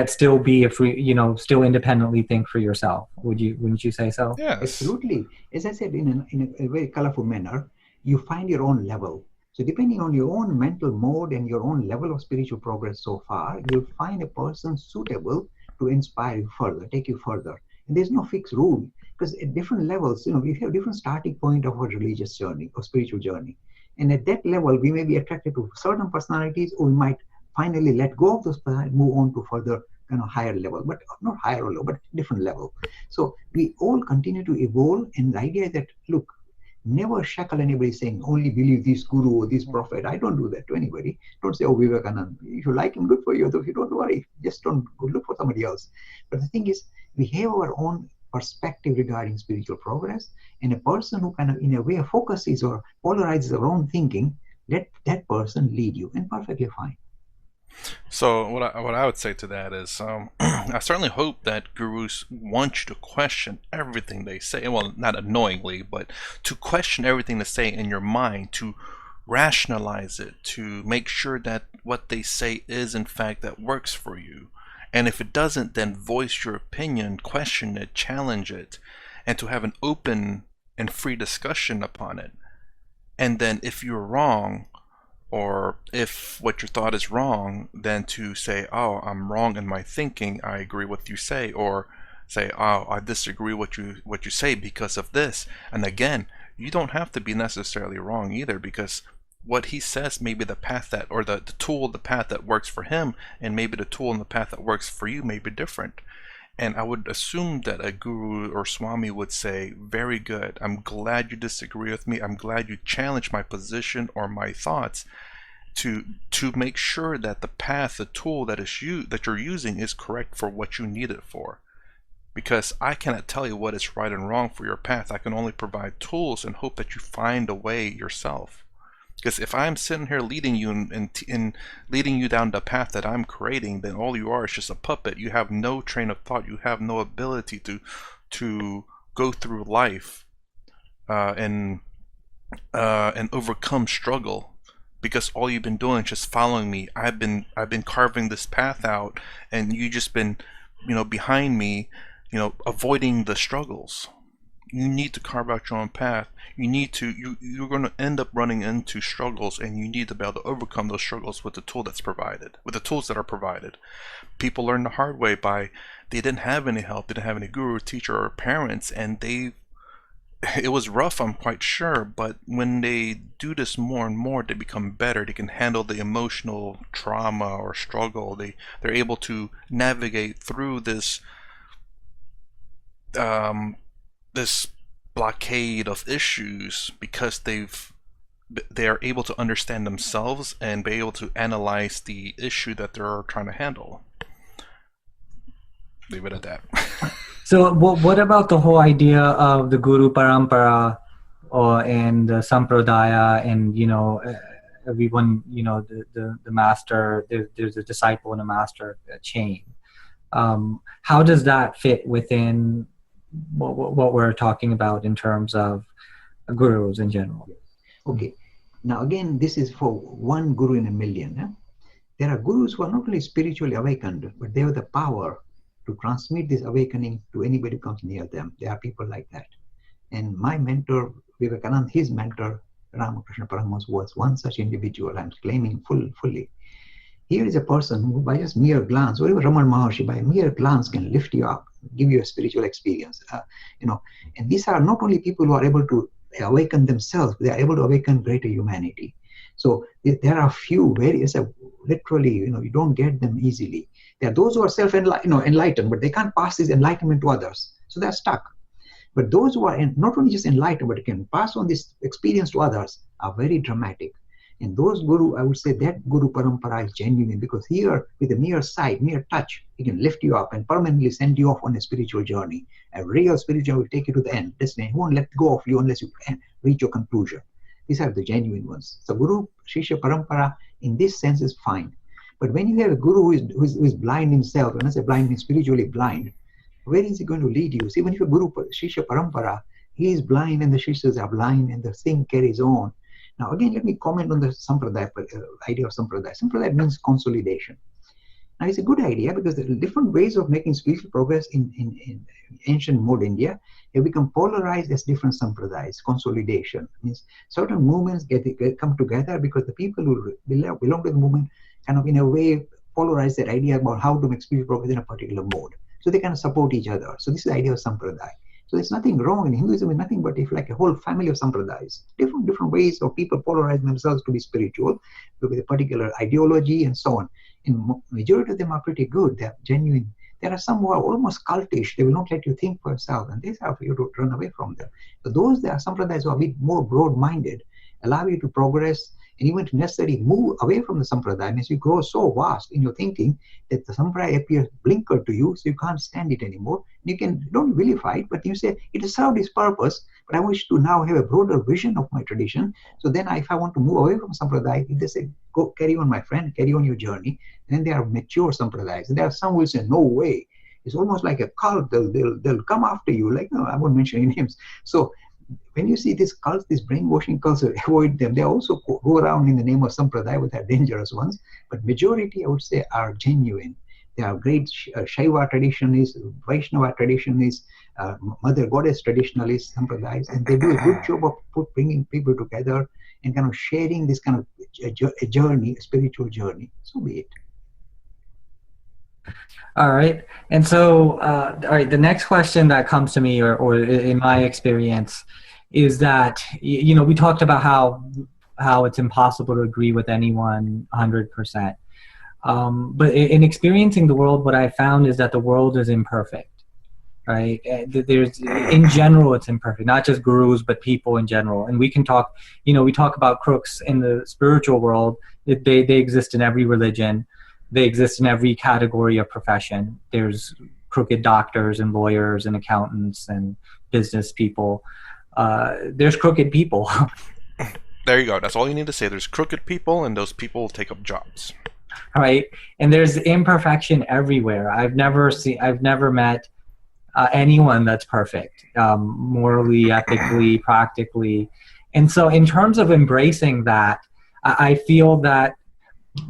still be a free, still independently think for yourself. Wouldn't you say so? Yes. Absolutely. As I said, in a very colorful manner, you find your own level. So depending on your own mental mode and your own level of spiritual progress so far, you'll find a person suitable to inspire you further, take you further. And there's no fixed rule, because at different levels, we have different starting point of our religious journey or spiritual journey. And at that level, we may be attracted to certain personalities, or we might finally let go of those personalities, move on to further higher level, but not higher or low, but different level. So we all continue to evolve, and the idea is that, look, never shackle anybody saying only believe this guru or this prophet. I don't do that to anybody. Don't say, oh, Vivekananda, if you like him, good for you. If you don't, worry, just don't go look for somebody else. But the thing is, we have our own perspective regarding spiritual progress, and a person who in a way focuses or polarizes their own thinking, let that person lead you, and perfectly fine. So what I would say to that is, I certainly hope that gurus want you to question everything they say. Well, not annoyingly, but to question everything they say in your mind, to rationalize it, to make sure that what they say is in fact that works for you. And if it doesn't, then voice your opinion, question it, challenge it, and to have an open and free discussion upon it. And then if you're wrong, or if what your thought is wrong, then to say, oh, I'm wrong in my thinking, I agree with what you say, or say, oh, I disagree what you say because of this. And again, you don't have to be necessarily wrong either, because what he says may be the path that, or the tool, the path that works for him, and maybe the tool and the path that works for you may be different. And I would assume that a guru or swami would say, very good, I'm glad you disagree with me, I'm glad you challenge my position or my thoughts, to make sure that the path, the tool that you're using is correct for what you need it for. Because I cannot tell you what is right and wrong for your path. I can only provide tools and hope that you find a way yourself. Because if I'm sitting here leading you and leading you down the path that I'm creating, then all you are is just a puppet. You have no train of thought. You have no ability to go through life and overcome struggle. Because all you've been doing is just following me. I've been carving this path out, and you just been, behind me, avoiding the struggles. You need to carve out your own path. You're going to end up running into struggles, and you need to be able to overcome those struggles with the tool that's provided, with the tools that are provided. People learn the hard way they didn't have any help, they didn't have any guru, teacher, or parents, and it was rough, I'm quite sure, but when they do this more and more, they become better. They can handle the emotional trauma or struggle. They're able to navigate through this this blockade of issues, because they are able to understand themselves and be able to analyze the issue that they're trying to handle. Leave it at that. So what about the whole idea of the Guru Parampara and the Sampradaya, and everyone, the master, there's a disciple and a master chain. How does that fit within what we're talking about in terms of gurus in general? Okay. Now again, this is for one guru in a million. Eh? There are gurus who are not only spiritually awakened, but they have the power to transmit this awakening to anybody who comes near them. There are people like that. And my mentor, Vivekananda, his mentor, Ramakrishna Paramahamsa, was one such individual. I'm claiming fully. Here is a person who, by just mere glance, or even Ramana Maharshi, by mere glance can lift you up, give you a spiritual experience. And these are not only people who are able to awaken themselves, they are able to awaken greater humanity. So there are few, literally, you don't get them easily. There are those who are enlightened, but they can't pass this enlightenment to others. So they're stuck. But those who are not only just enlightened, but can pass on this experience to others are very dramatic. And those guru, I would say that guru parampara is genuine, because here, with a mere sight, mere touch, he can lift you up and permanently send you off on a spiritual journey. A real spiritual will take you to the end. He won't let go of you unless you reach your conclusion. These are the genuine ones. So guru, shishya parampara, in this sense is fine. But when you have a guru who is blind himself, when I say blind, means spiritually blind, where is he going to lead you? See, when you have guru, shishya parampara, he is blind and the shishyas are blind and the thing carries on. Now, again, let me comment on the sampradaya, idea of sampradaya. Sampradaya means consolidation. Now, it's a good idea because there are different ways of making spiritual progress in ancient mode India. Have become polarized as different sampradayas. Consolidation means certain movements come together because the people who belong to the movement kind of, in a way, polarize that idea about how to make spiritual progress in a particular mode. So they kind of support each other. So this is the idea of sampradaya. So there's nothing wrong in Hinduism. Is nothing but if like a whole family of sampradayas, different ways of people polarizing themselves to be spiritual with a particular ideology and so on. And majority of them are pretty good. They're genuine. There are some who are almost cultish. They will not let you think for yourself, and these are for you to run away from them. But those that are sampradayas who are a bit more broad-minded, allow you to progress and even to necessarily move away from the sampradaya. Means you grow so vast in your thinking that the sampradaya appears blinkered to you, so you can't stand it anymore. You don't vilify it, but you say it has served its purpose, but I wish to now have a broader vision of my tradition. So then if I want to move away from sampradaya, if they say, go carry on, my friend, carry on your journey, then they are mature sampradayas. And there are some who will say, no way. It's almost like a cult. They'll come after you. Like, no, I won't mention any names. So when you see these cults, these brainwashing cults, avoid them. They also go around in the name of sampradaya, which are dangerous ones. But majority, I would say, are genuine. They are great Shaiva traditionalists, Vaishnava traditionalists, Mother Goddess traditionalists, sampradayas, and they do a good job of bringing people together and kind of sharing this kind of a journey, a spiritual journey. So be it. All right. And so, all right, the next question that comes to me, or in my experience, is that, you know, we talked about how it's impossible to agree with anyone 100%. But in experiencing the world, what I found is that the world is imperfect, right? There's, in general, it's imperfect, not just gurus, but people in general. And we can talk, you know, we talk about crooks in the spiritual world. They exist in every religion. They exist in every category of profession. There's crooked doctors and lawyers and accountants and business people. There's crooked people. There you go. That's all you need to say. There's crooked people, and those people will take up jobs. Right, and there's imperfection everywhere. I've never met anyone that's perfect, morally, ethically, practically. And so in terms of embracing that, I feel that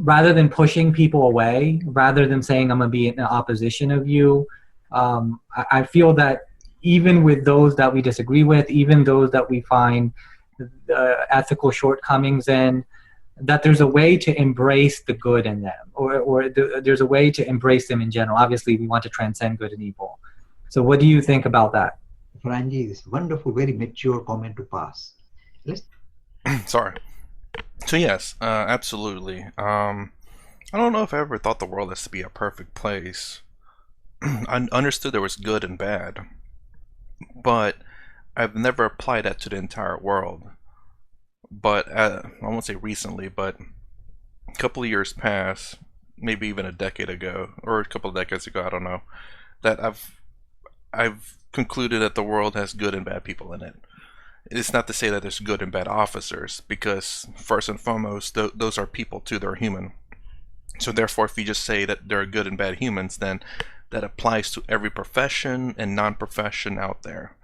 rather than pushing people away, rather than saying I'm going to be in opposition of you, I feel that even with those that we disagree with, even those that we find ethical shortcomings in, that there's a way to embrace the good in them, or there's a way to embrace them in general. Obviously, we want to transcend good and evil. So what do you think about that? Franji, this wonderful, very mature comment to pass. Sorry. So yes, absolutely. I don't know if I ever thought the world has to be a perfect place. I understood there was good and bad, but I've never applied that to the entire world. But I won't say recently, but a couple of years past, maybe even a decade ago, or a couple of decades ago, I don't know, that I've concluded that the world has good and bad people in it. It's not to say that there's good and bad officers, because first and foremost, those are people too, they're human. So therefore, if you just say that there are good and bad humans, then that applies to every profession and non-profession out there.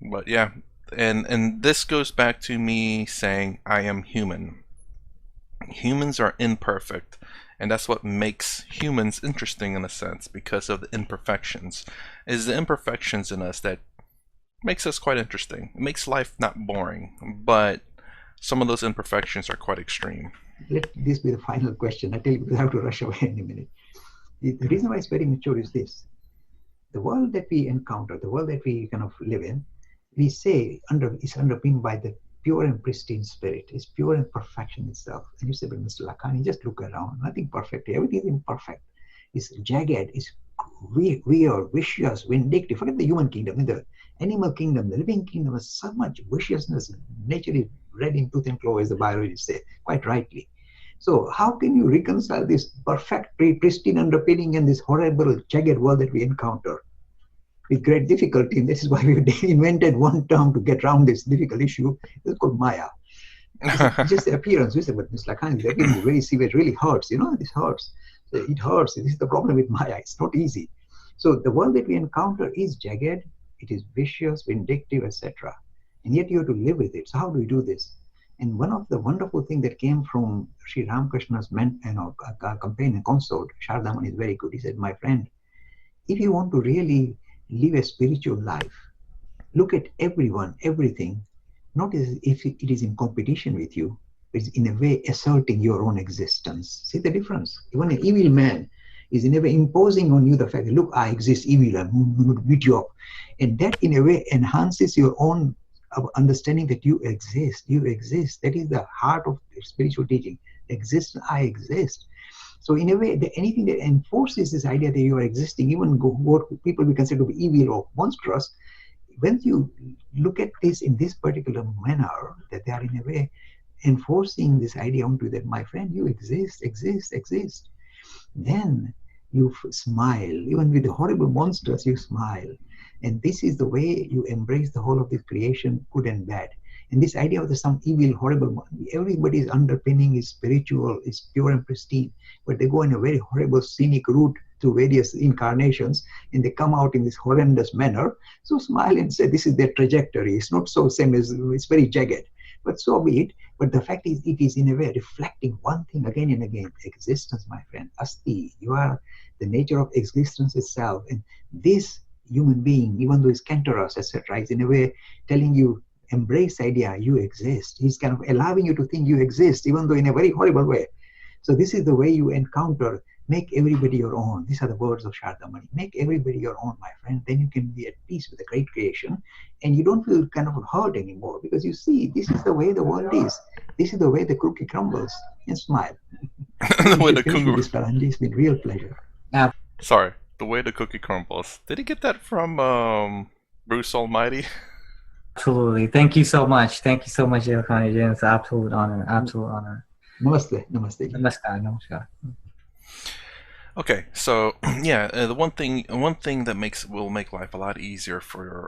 But yeah, and this goes back to me saying I am human. Humans are imperfect, and that's what makes humans interesting in a sense, because of the imperfections. It is the imperfections in us that makes us quite interesting. It makes life not boring, but some of those imperfections are quite extreme. Let this be the final question. I tell you, because I have to rush away in a minute. The reason why it's very mature is this. The world that we encounter, the world that we kind of live in, we say is underpinned by the pure and pristine spirit. It's pure and perfection itself. And you say, but Mr. Lakhani, just look around. Nothing perfect. Everything is imperfect. It's jagged. It's weird, vicious, vindictive. Forget the human kingdom. In the animal kingdom, the living kingdom has so much viciousness. Nature is red in tooth and claw, as the biologists say, quite rightly. So how can you reconcile this perfect, pristine underpinning and this horrible, jagged world that we encounter? With great difficulty, and this is why we invented one term to get around this difficult issue. It's called Maya. It's just the appearance. We say, but Ms. Lakhani, the appearance is very severe. It really hurts. This hurts. It hurts. This is the problem with Maya. It's not easy. So the world that we encounter is jagged. It is vicious, vindictive, etc. And yet you have to live with it. So how do we do this? And one of the wonderful things that came from Sri Ramakrishna's companion consort, Shardamani, is very good. He said, my friend, if you want to really live a spiritual life, look at everyone, everything, not as if it is in competition with you, but it's in a way asserting your own existence. See the difference? Even an evil man is in a way imposing on you the fact that, look, I exist evil, I'm going to beat you up. And that in a way enhances your own understanding that you exist. You exist. That is the heart of spiritual teaching. Exist, I exist. So in a way, anything that enforces this idea that you are existing, even what people we consider to be evil or monstrous, when you look at this in this particular manner, that they are in a way enforcing this idea onto that, my friend, you exist, then you smile. Even with the horrible monsters, you smile. And this is the way you embrace the whole of this creation, good and bad. And this idea of some evil, horrible, everybody's underpinning is spiritual, is pure and pristine, but they go in a very horrible, scenic route through various incarnations, and they come out in this horrendous manner. So smile and say, this is their trajectory. It's not so same as, it's very jagged, but so be it. But the fact is, it is in a way reflecting one thing again and again. Existence, my friend, asti, you are the nature of existence itself. And this human being, even though he's cancerous, etc., is in a way telling you, embrace the idea you exist. He's kind of allowing you to think you exist, even though in a very horrible way. So this is the way you encounter, make everybody your own. These are the words of Shardamani. Make everybody your own, my friend. Then you can be at peace with the great creation, and you don't feel kind of hurt anymore, because you see, this is the way the world is. This is the way the cookie crumbles. And smile. The way the cookie. This, Paranji. It's been real pleasure. Sorry, the way the cookie crumbles. Did he get that from Bruce Almighty? Absolutely. Thank you so much. Thank you so much, Lakhani. It's an absolute honor. Absolute honor. Namaste. Namaste. Namaskar. Namaskar. Okay, so yeah, the one thing that will make life a lot easier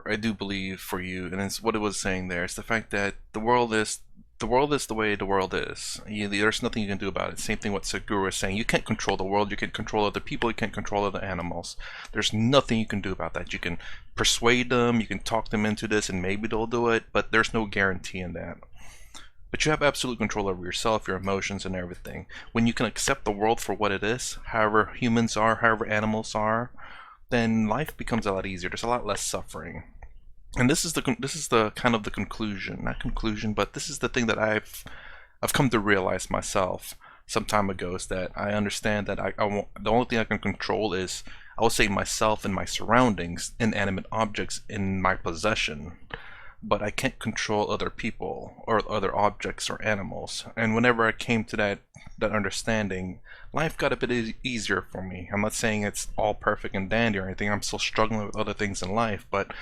I do believe, for you, and it's what it was saying there, is the fact that the world is the way the world is. There's nothing you can do about it. Same thing what Sadhguru is saying. You can't control the world. You can control other people. You can't control other animals. There's nothing you can do about that. You can persuade them. You can talk them into this, and maybe they'll do it. But there's no guarantee in that. But you have absolute control over yourself, your emotions, and everything. When you can accept the world for what it is, however humans are, however animals are, then life becomes a lot easier. There's a lot less suffering. And this is the kind of the conclusion, not conclusion, but this is the thing that I've come to realize myself some time ago, is that I understand that the only thing I can control is, I will say, myself and my surroundings, inanimate objects in my possession. But I can't control other people or other objects or animals. And whenever I came to that understanding, life got a bit easier for me. I'm not saying it's all perfect and dandy or anything. I'm still struggling with other things in life, but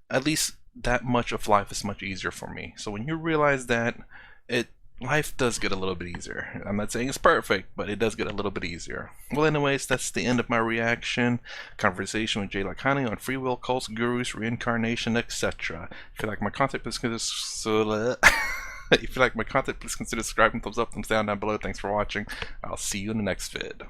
at least that much of life is much easier for me. So when you realize that, life does get a little bit easier. I'm not saying it's perfect, but it does get a little bit easier. Well, anyways, that's the end of my reaction conversation with Jay Lakhani on free will, cults, gurus, reincarnation, etc. If you like my content, please consider subscribing, thumbs up, thumbs down below. Thanks for watching. I'll see you in the next vid.